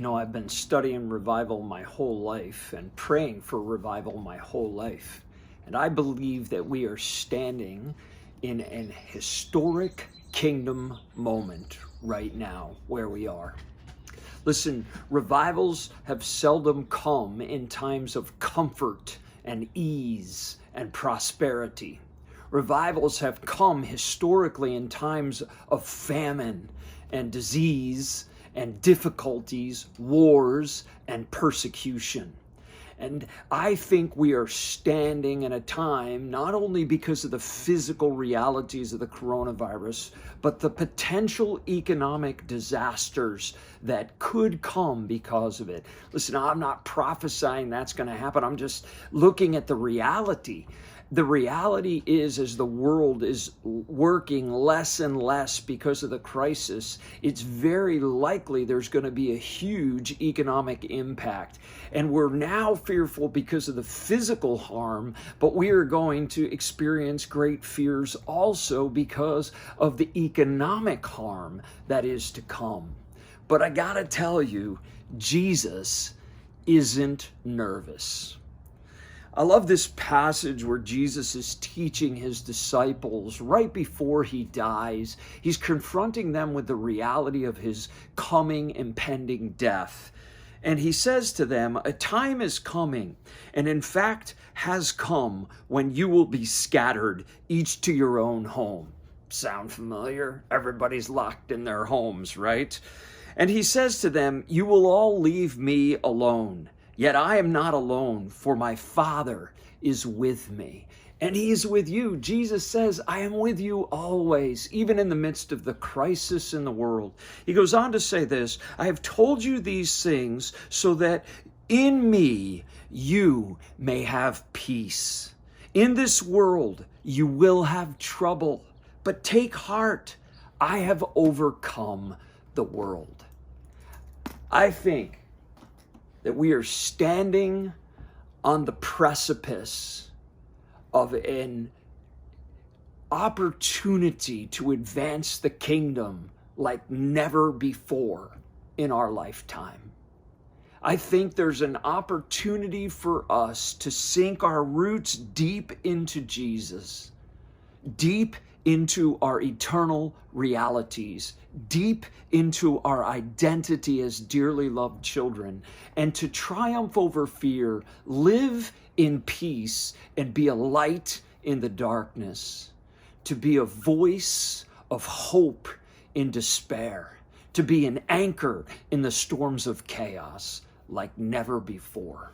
I've been studying revival my whole life and praying for revival my whole life. And I believe that we are standing in an historic kingdom moment right now where we are. Listen, revivals have seldom come in times of comfort and ease and prosperity. Revivals have come historically in times of famine and disease and difficulties, wars, and persecution. And I think we are standing in a time, not only because of the physical realities of the coronavirus, but the potential economic disasters that could come because of it. Listen, I'm not prophesying that's going to happen. I'm just looking at the reality. The reality is, as the world is working less and less because of the crisis, it's very likely there's going to be a huge economic impact. And we're now fearful because of the physical harm, but we are going to experience great fears also because of the economic harm that is to come. But I gotta tell you, Jesus isn't nervous. I love this passage where Jesus is teaching his disciples right before he dies. He's confronting them with the reality of his coming, impending death. And he says to them, a time is coming, and in fact has come, when you will be scattered, each to your own home. Sound familiar? Everybody's locked in their homes, right? And he says to them, you will all leave me alone. Yet I am not alone, for my Father is with me. And he is with you. Jesus says, I am with you always, even in the midst of the crisis in the world. He goes on to say this, I have told you these things so that in me you may have peace. In this world you will have trouble, but take heart, I have overcome the world. I think that we are standing on the precipice of an opportunity to advance the kingdom like never before in our lifetime. I think there's an opportunity for us to sink our roots deep into Jesus, deep into our eternal realities, deep into our identity as dearly loved children, and to triumph over fear, live in peace, and be a light in the darkness, to be a voice of hope in despair, to be an anchor in the storms of chaos like never before.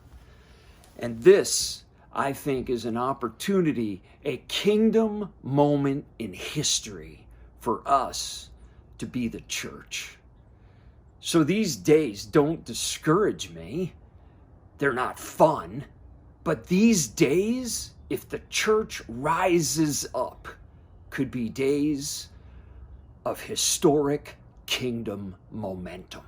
And this, I think, is an opportunity, a kingdom moment in history for us to be the church. So these days don't discourage me. They're not fun. But these days, if the church rises up, could be days of historic kingdom momentum.